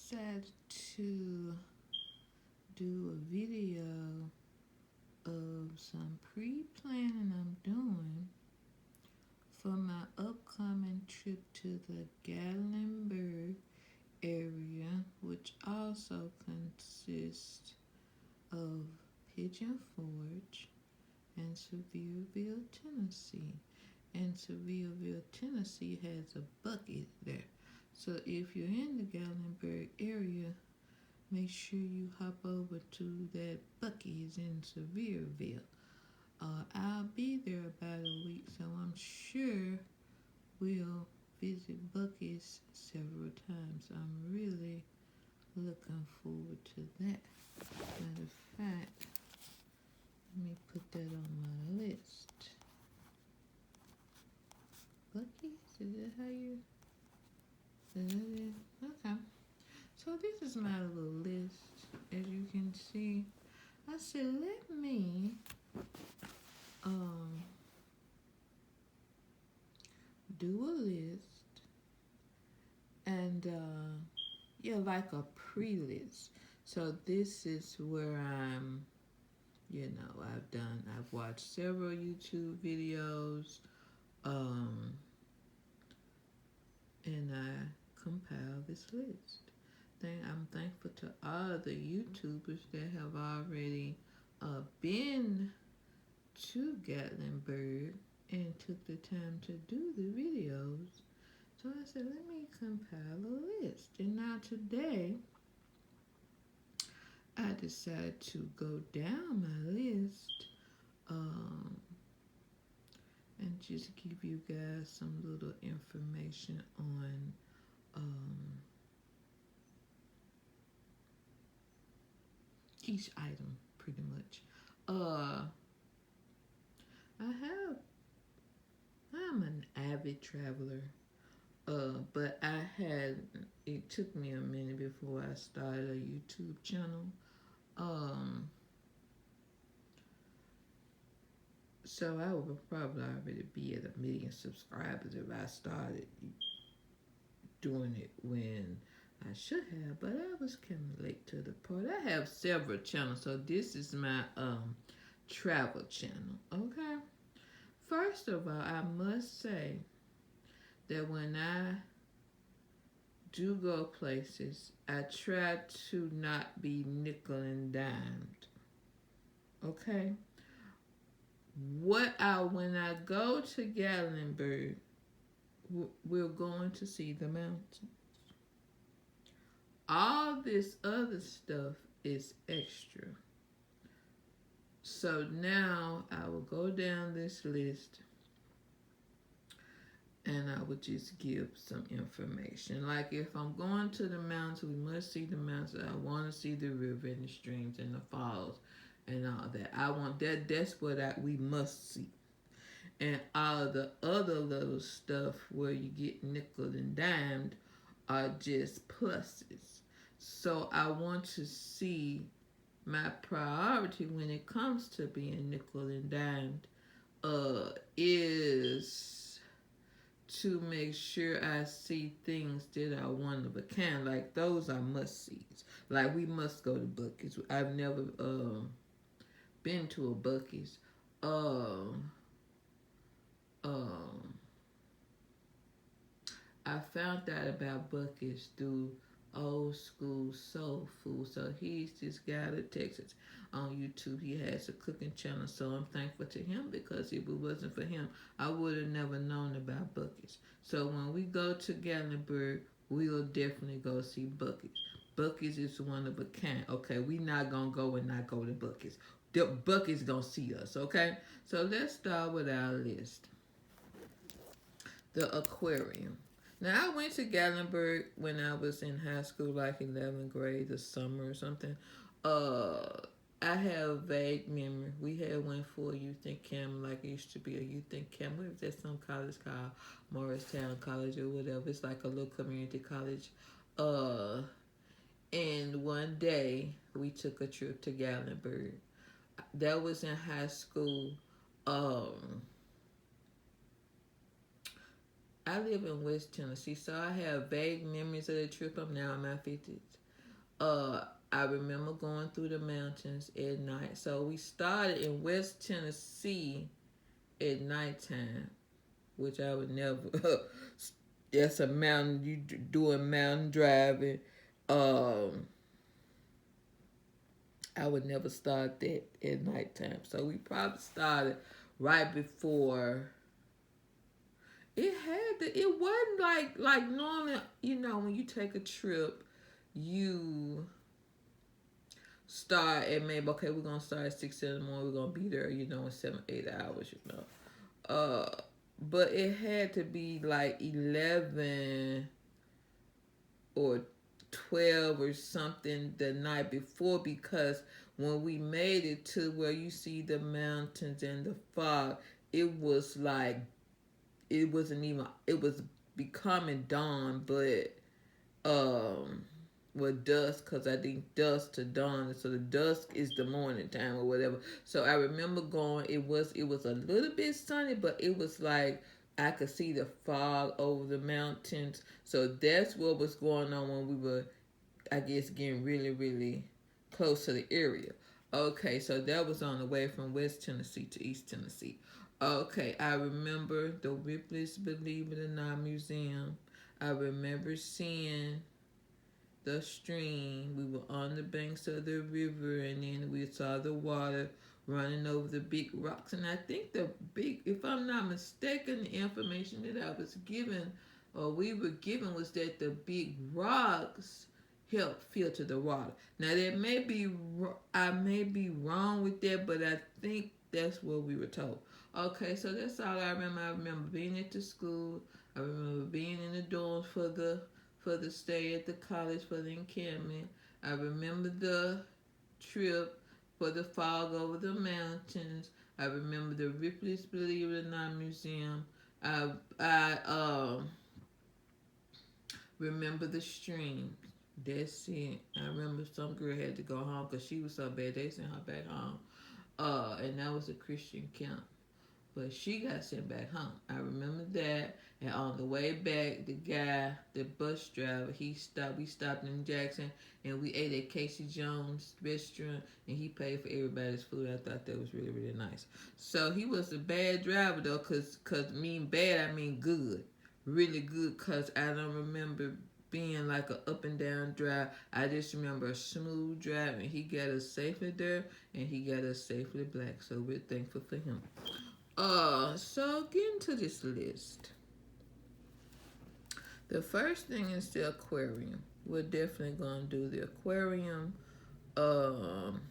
decided to do a video of some pre-planning I'm doing for my upcoming trip to the Gatlinburg area, which also consists of Pigeon Forge and Sevierville, Tennessee. And Sevierville, Tennessee has a bucket there. So if you're in the Gatlinburg area, make sure you hop over to that Buc-ee's in Sevierville. I'll be there about a week, so I'm sure we'll visit Buc-ee's several times. I'm really looking forward to that. Matter of fact, let me put that on my list. Buc-ee's, is that how you? Is that it? Okay. So this is my little list. As you can see, I said let me do a list and yeah, like a pre-list. So this is where I've watched several YouTube videos, and I compiled this list. I'm thankful to all the YouTubers that have already been to Gatlinburg and took the time to do the videos. So I said, let me compile a list. And now today, I decided to go down my list and just give you guys some little information on each item, pretty much. I'm an avid traveler, but it took me a minute before I started a YouTube channel. So I would probably already be at 1,000,000 subscribers if I started doing it when I should have, but I was kind of late to the party. I have several channels, so this is my travel channel, okay? First of all, I must say that when I do go places, I try to not be nickel and dimed, okay? When I go to Gatlinburg, we're going to see the mountains. All this other stuff is extra. So now I will go down this list and I would just give some information. Like if I'm going to the mountains, we must see the mountains. I want to see the river and the streams and the falls and all that. I want that. That's what we must see. And all the other little stuff where you get nickel and dimed are just pluses. So I want to see my priority when it comes to being nickel and dimed is to make sure I see things that are one of a kind. Like those are must-sees. Like we must go to Buc-ee's. I've never been to a Buc-ee's. I found out about Buc-ee's through Old School Soul Food. So he's this guy out of Texas on YouTube. He has a cooking channel, so I'm thankful to him because if it wasn't for him, I would have never known about Buc-ee's. So when we go to Gatlinburg, we'll definitely go see Buc-ee's. Buc-ee's is one of a kind. Okay, we not gonna go and not go to Buc-ee's. The Buc-ee's gonna see us. Okay, so let's start with our list. The aquarium. Now, I went to Gatlinburg when I was in high school, like 11th grade, the summer or something. I have vague memory. We had went for a youth and camp, like it used to be a youth and camp. What is that, some college called Morristown College or whatever? It's like a little community college. And one day, we took a trip to Gatlinburg. That was in high school. I live in West Tennessee, so I have vague memories of the trip. I'm now in my 50s. Uh, I remember going through the mountains at night. So we started in West Tennessee at nighttime, which I would never. That's a mountain. You doing mountain driving. Um, I would never start that at nighttime. So we probably started right before. It had to. It wasn't like normally. You know, when you take a trip, you start at maybe okay. We're gonna start at 6 in the morning. We're gonna be there. You know, in 7 8 hours. You know. But it had to be like 11 or 12 or something the night before, because when we made it to where you see the mountains and the fog, it was like it wasn't even, it was becoming dawn, but with dusk, because I think dusk to dawn, so the dusk is the morning time or whatever. So I remember going, it was a little bit sunny, but it was like I could see the fog over the mountains. So that's what was going on when we were, I guess, getting really really close to the area. Okay, so that was on the way from West Tennessee to East Tennessee. Okay, I remember the Ripley's Believe It or Not Museum. I remember seeing the stream. We were on the banks of the river, and then we saw the water running over the big rocks. And I think the big, if I'm not mistaken, the information that I was given or we were given was that the big rocks help filter the water. Now that may be, I may be wrong with that, but I think that's what we were told. Okay, so that's all I remember. I remember being at the school. I remember being in the dorms for the stay at the college for the encampment. I remember the trip for the fog over the mountains. I remember the Ripley's Believe It or Not Museum. I remember the streams. That's it. I remember some girl had to go home because she was so bad. They sent her back home. And that was a Christian camp. But she got sent back home. I remember that. And on the way back, the bus driver, we stopped in Jackson, and we ate at Casey Jones' restaurant, and he paid for everybody's food. I thought that was really, really nice. So he was a bad driver, though, because mean bad, I mean good. Really good, because I don't remember being like a up and down drive. I just remember a smooth drive, and he got us safely there, and he got us safely back. So we're thankful for him. So getting to this list. The first thing is the aquarium. We're definitely gonna do the aquarium. Um,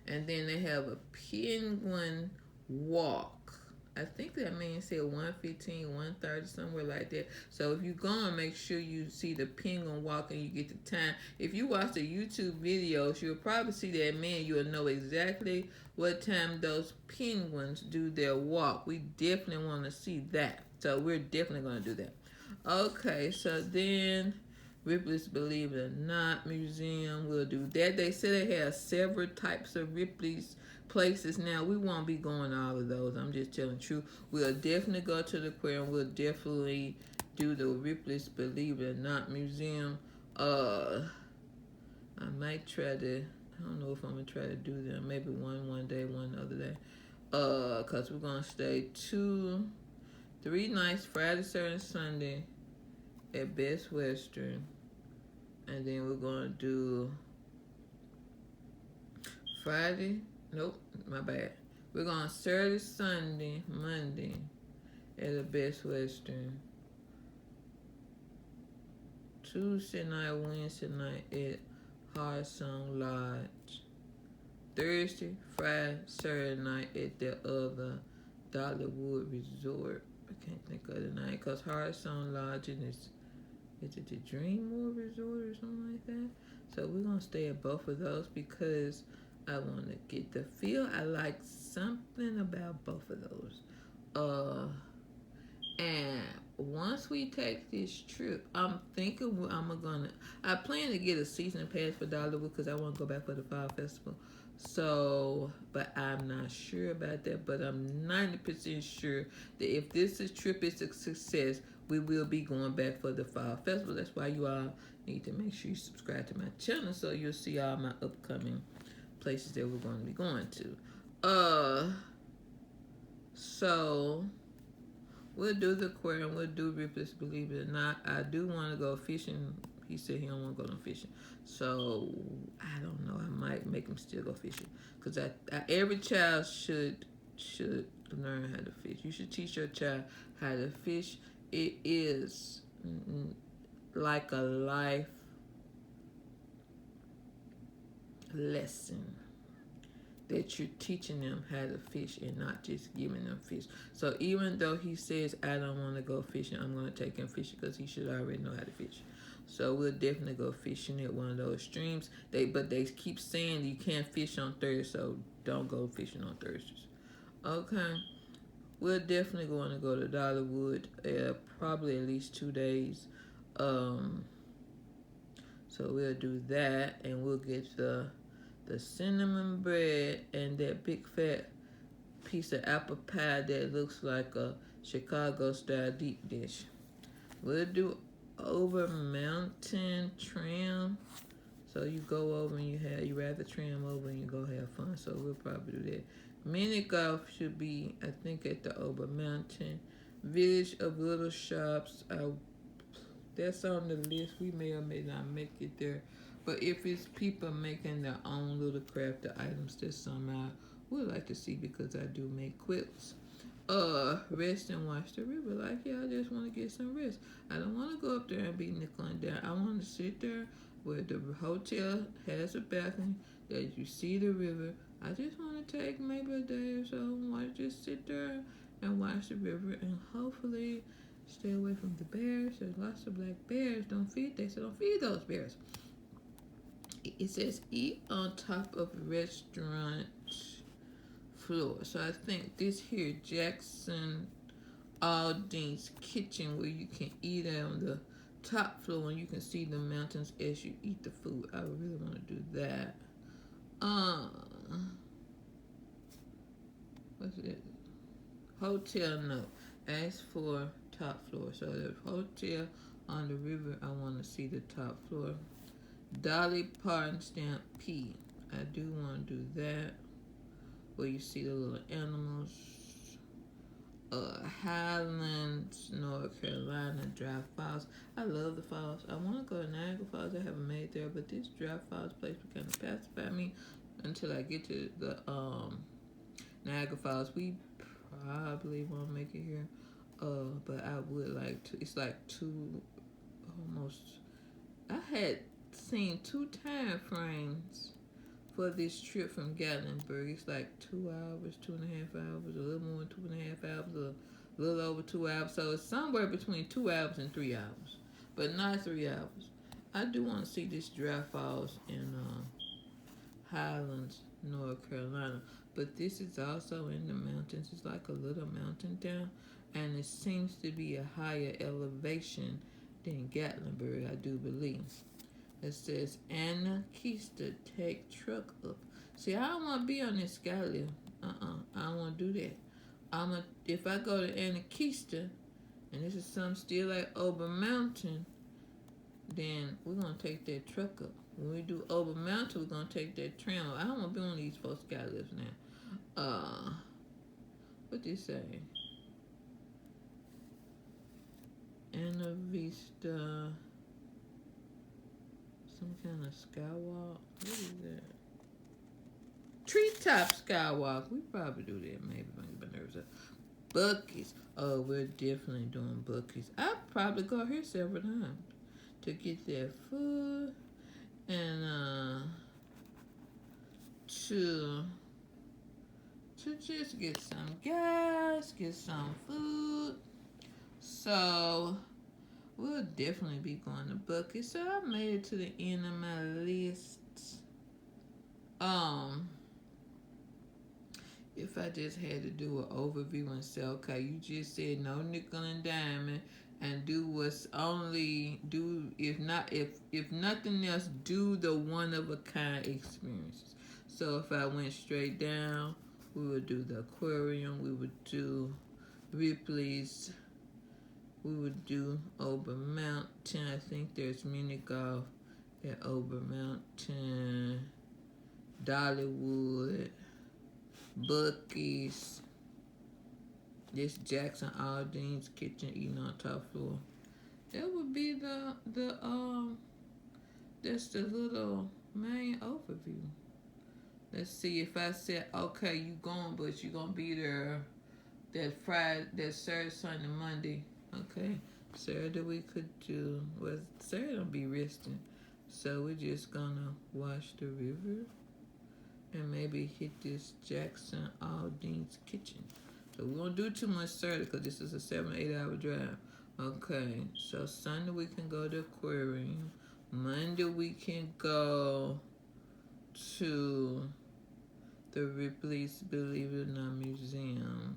and then they have a penguin walk. I think that man said 115, 130, somewhere like that. So if you go and make sure you see the penguin walk and you get the time. If you watch the YouTube videos, you'll probably see that man. You'll know exactly what time those penguins do their walk. We definitely want to see that. So we're definitely going to do that. Okay, so then Ripley's Believe It or Not Museum, we'll do that. They said they have several types of Ripley's places. Now, we won't be going all of those. I'm just telling the truth. We'll definitely go to the aquarium. We'll definitely do the Ripley's Believe It or Not Museum. I might try to, I don't know if I'm going to try to do them. Maybe one day, one other day. Because we're going to stay 3 nights, Friday, Saturday, and Sunday at Best Western. And then we're going to do Friday. Nope, my bad. We're going Saturday, Sunday, Monday at the Best Western. Tuesday night, Wednesday night at Hard Song Lodge. Thursday, Friday, Saturday night at the other Dollywood Resort. I can't think of the name because Hard Song Lodge is it the Dreamwood Resort or something like that? So we're going to stay at both of those because I want to get the feel. I like something about both of those. And once we take this trip, I'm thinking I plan to get a season pass for Dollywood because I want to go back for the fall festival. So, but I'm not sure about that. But I'm 90% sure that if trip is a success, we will be going back for the fall festival. That's why you all need to make sure you subscribe to my channel so you'll see all my upcoming places that we're going to be going to. So we'll do the aquarium. We'll do Ripley's Believe It or Not. I do want to go fishing. He said he don't want to go no fishing. So I don't know. I might make him still go fishing because every child should learn how to fish. You should teach your child how to fish. It is like a life lesson that you're teaching them how to fish and not just giving them fish. So even though he says, I don't want to go fishing, I'm going to take him fishing because he should already know how to fish. So we'll definitely go fishing at one of those streams. But they keep saying you can't fish on Thursdays, so don't go fishing on Thursdays. Okay. We're definitely going to go to Dollywood probably at least 2 days. So we'll do that, and we'll get the cinnamon bread and that big fat piece of apple pie that looks like a Chicago style deep dish. We'll do over mountain tram. So you go over and you ride the tram over and you go have fun. So we'll probably do that. Mini golf should be, I think, at the Over Mountain. Village of Little Shops. That's on the list. We may or may not make it there. But if it's people making their own little crafted items, that's something I would like to see because I do make quilts. Rest and watch the river. Like, yeah, I just want to get some rest. I don't want to go up there and be nickel and dime. I want to sit there where the hotel has a balcony that you see the river. I just want to take maybe a day or so and just sit there and watch the river and hopefully stay away from the bears. There's lots of black bears. They said don't feed those bears. It says eat on top of restaurant floor. So I think this here Jackson Aldean's kitchen where you can eat on the top floor and you can see the mountains as you eat the food. I really want to do that. What's it? Hotel note. Ask for top floor. So the hotel on the river, I want to see the top floor. Dolly Parton stamp P. I do want to do that. Where you see the little animals. Highlands, North Carolina, Dry Falls. I love the falls. I want to go to Niagara Falls. I haven't made there, but this Dry Falls place will kind of pacify me until I get to the Niagara Falls. We probably won't make it here, but I would like to. It's like almost. I had seen 2 time frames for this trip from Gatlinburg. It's like 2 hours, 2.5 hours, a little more than 2.5 hours, a little over 2 hours. So it's somewhere between 2 hours and 3 hours, but not 3 hours. I do want to see this Dry Falls in Highlands, North Carolina, but this is also in the mountains. It's like a little mountain town, and it seems to be a higher elevation than Gatlinburg, I do believe. It says Anarchista take truck up. See, I don't want to be on this sky lift. I don't want to do that. If I go to Anarchista, and this is something still like Ober Mountain, then we're gonna take that truck up. When we do Ober Mountain, we're gonna take that tram up. I don't want to be on these folks sky lifts now. What they say? Anna Vista. Some kind of skywalk. What is that? Treetop skywalk. We probably do that. Maybe my nerves up. Buc-ee's. Oh, we're definitely doing Buc-ee's. I'll probably go here several times to get their food and to just get some gas, get some food. So we'll definitely be going to Buc-ee's. So I made it to the end of my list. If I just had to do an overview and say, okay, you just said no nickel and diamond, and do what's only do if nothing else, do the one of a kind experiences. So if I went straight down, we would do the aquarium, we would do Ripley's, we would do Ober Mountain. I think there's mini golf at Ober Mountain, Dollywood, Bucky's, this Jackson Aldean's kitchen eating on top floor. That would be the that's the little main overview. Let's see if I said okay, you going, but you gonna be there that Friday, that Saturday, Sunday, Monday. Okay, Saturday we could do was Saturday don't be resting, so we're just gonna watch the river and maybe hit this Jackson Aldean's kitchen. So we won't do too much Saturday because this is a 7 8 hour drive. Okay, so Sunday we can go to aquarium. Monday we can go to the Ripley's Believe It or Not Museum.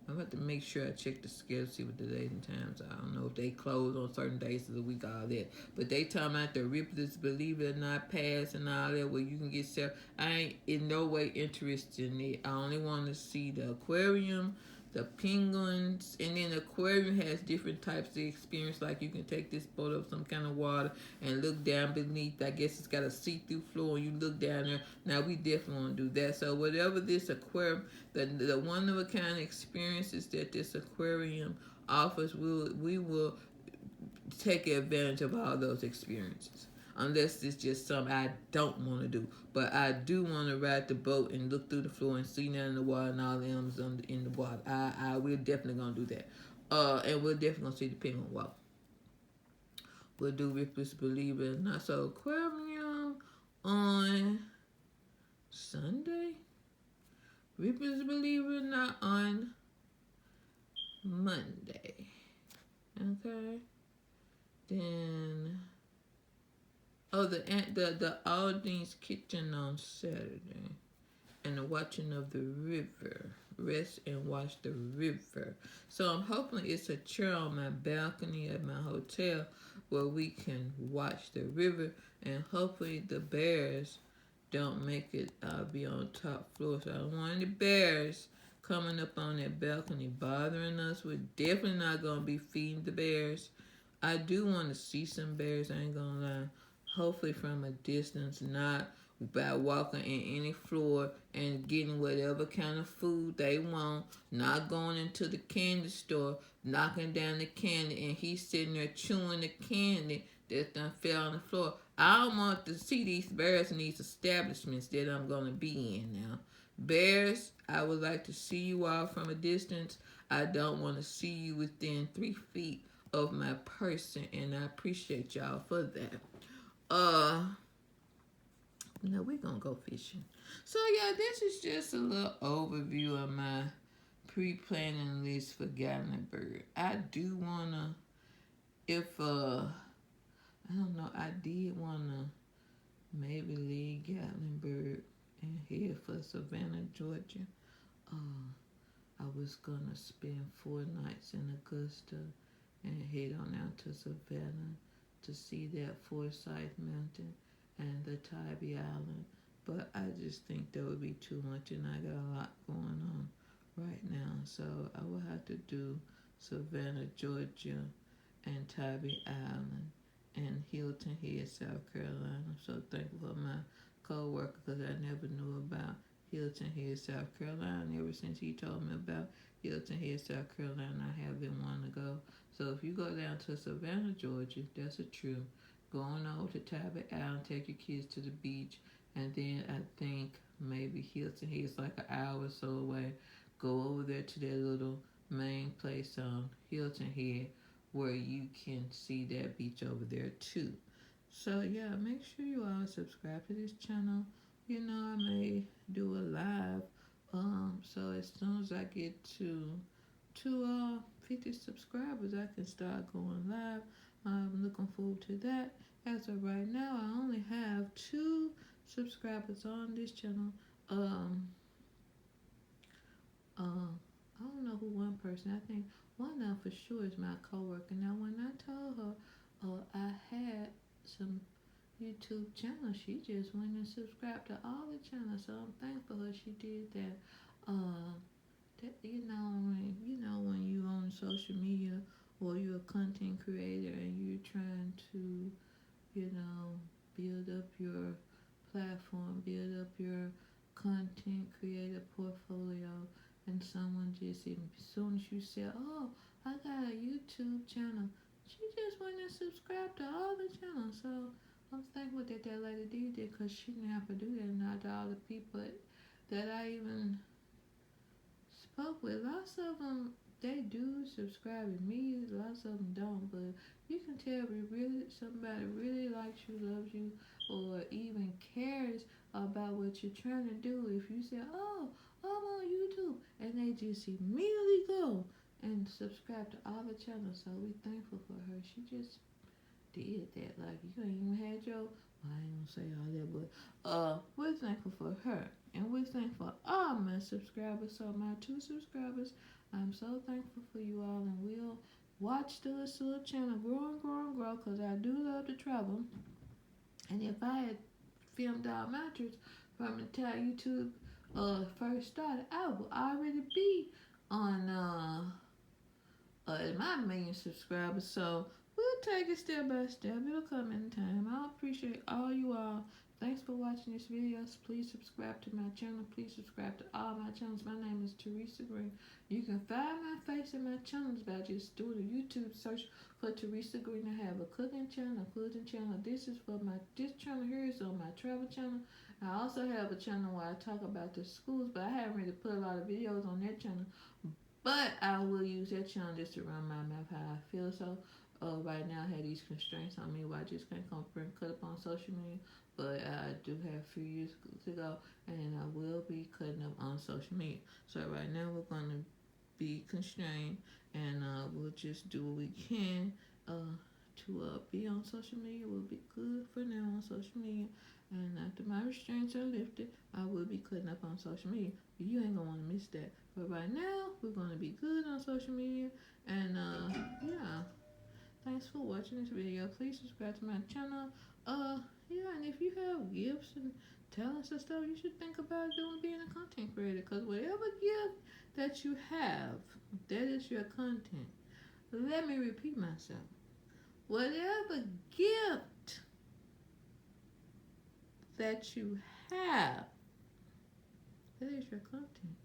I'm about to make sure I check the schedule, see what the days and times. I don't know if they close on certain days of the week, all that. But they talking about the Ripley's Believe It or Not pass and all that, where you can get self. I ain't in no way interested in it. I only want to see the aquarium, the penguins, and then the aquarium has different types of experience. Like you can take this boat up some kind of water and look down beneath. I guess it's got a see-through floor, and you look down there. Now we definitely want to do that. So whatever this aquarium, the one of a kind experiences that this aquarium offers, we will take advantage of all those experiences. Unless it's just something I don't want to do. But I do want to ride the boat and look through the floor and see down in the water and all the animals in the water. We're definitely going to do that. And we're definitely going to see the penguin walk. We'll do Ripley's Believe It or Not. So aquarium on Sunday. Ripley's Believe It or Not on Monday. Okay. Then the Aldean's kitchen on Saturday, and the watching of the river. Rest and watch the river. So I'm hoping it's a chair on my balcony at my hotel where we can watch the river, and hopefully the bears don't make it be on top floor. So I don't want any bears coming up on that balcony bothering us. We're definitely not gonna be feeding the bears. I do want to see some bears, I ain't gonna lie. Hopefully from a distance, not by walking in any floor and getting whatever kind of food they want, not going into the candy store, knocking down the candy, and he's sitting there chewing the candy that done fell on the floor. I don't want to see these bears in these establishments that I'm going to be in now. Bears, I would like to see you all from a distance. I don't want to see you within 3 feet of my person, and I appreciate y'all for that. No, we're gonna go fishing. So yeah, this is just a little overview of my pre-planning list for Gatlinburg. I do wanna, if I don't know, I did wanna maybe leave Gatlinburg and head for Savannah, Georgia. I was gonna spend 4 nights in Augusta and head on out to Savannah to see that Forsyth Mountain and the Tybee Island. But I just think that would be too much, and I got a lot going on right now. So I will have to do Savannah, Georgia, and Tybee Island, and Hilton Head, South Carolina. I'm so thankful for my co-worker because I never knew about Hilton Head, South Carolina. Ever since he told me about Hilton Head, South Carolina, I have been wanting to go. So if you go down to Savannah, Georgia, that's a trip. Going over to Tybee Island, take your kids to the beach, and then I think maybe Hilton Head is like an hour or so away. Go over there to that little main place on Hilton Head where you can see that beach over there too. So yeah, make sure you all subscribe to this channel. You know, I may do a live. So as soon as I get to 50 subscribers, I can start going live. I'm looking forward to that. As of right now, I only have 2 subscribers on this channel. I don't know who one person. I think One of them for sure is my coworker. Now, when I told her I had some YouTube channels, she just went and subscribed to all the channels. So I'm thankful her she did that. Uh, that when you on social media or you're a content creator and you're trying to you know, build up your platform, build up your content creator portfolio, and someone just, as soon as you say, oh, I got a YouTube channel, she just went and subscribed to all the channels. So I'm thankful that that lady did that because she didn't have to do that. Not to all the people that I even spoke with. Lots of them, they do subscribe to me. Lots of them don't, but you can tell if really somebody really likes you, loves you, or even cares about what you're trying to do. If you say, "Oh, I'm on YouTube," and they just immediately go and subscribe to all the channels, so we thankful for her. She just did that. Like you ain't even had your. Well, I ain't gonna say all that, but we're thankful for her, and we're thankful for all my subscribers. So my 2 subscribers, I'm so thankful for you all, and we'll watch the little channel grow and grow and grow. Cause I do love to travel, and if I had filmed all my trips from the time YouTube first started, I would already be on my million subscribers. So we'll take it step by step. It'll come in time. I appreciate all you all. Thanks for watching this video. Please subscribe to my channel. Please subscribe to all my channels. My name is Teresa Green. You can find my face in my channels by just doing a YouTube search for Teresa Green. I have a cooking channel, a clothing channel. This channel here is on my travel channel. I also have a channel where I talk about the schools, but I haven't really put a lot of videos on that channel. But I will use that channel just to run my mouth how I feel. So right now I have these constraints on me where I just can't come and cut up on social media. But I do have a few years to go, and I will be cutting up on social media. So right now we're going to be constrained, and we'll just do what we can to be on social media. We'll be good for now on social media. And after my restraints are lifted, I will be cutting up on social media. You ain't gonna want to miss that. But right now, we're gonna be good on social media. And yeah, thanks for watching this video. Please subscribe to my channel. Yeah, and if you have gifts and talents and stuff, you should think about doing being a content creator. Cause whatever gift that you have, that is your content. Let me repeat myself. Whatever gift that you have, that is your content.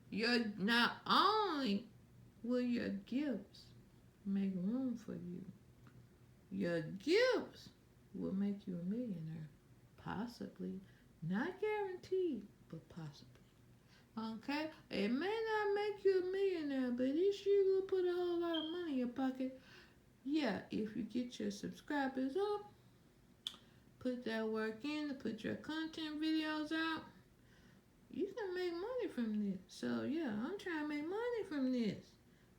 You're not only will your gifts make room for you, your gifts will make you a millionaire. Possibly. Not guaranteed, but possibly. Okay? It may not make you a millionaire, but it sure will put a whole lot of money in your pocket. Yeah, if you get your subscribers up, put that work in, put your content videos out, you can make money from this. So yeah, I'm trying to make money from this.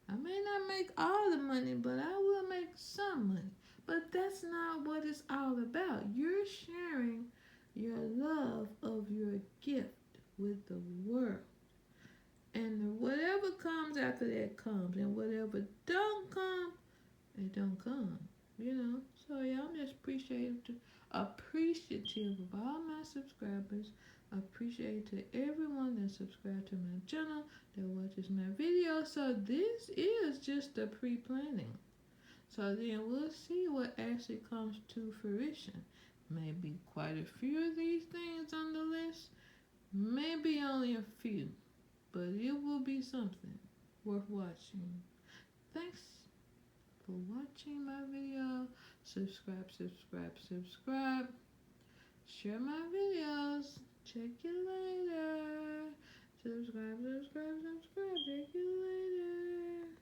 I may not make all the money, but I will make some money. But that's not what it's all about. You're sharing your love of your gift with the world. And whatever comes after that comes. And whatever don't come, it don't come. So yeah, I'm just appreciative of all my subscribers. Appreciate to everyone that subscribed to my channel, that watches my videos. So this is just the pre-planning. So then we'll see what actually comes to fruition. Maybe quite a few of these things on the list. Maybe only a few. But it will be something worth watching. Thanks for watching my video. Subscribe. Share my videos. Check you later. Subscribe. Check you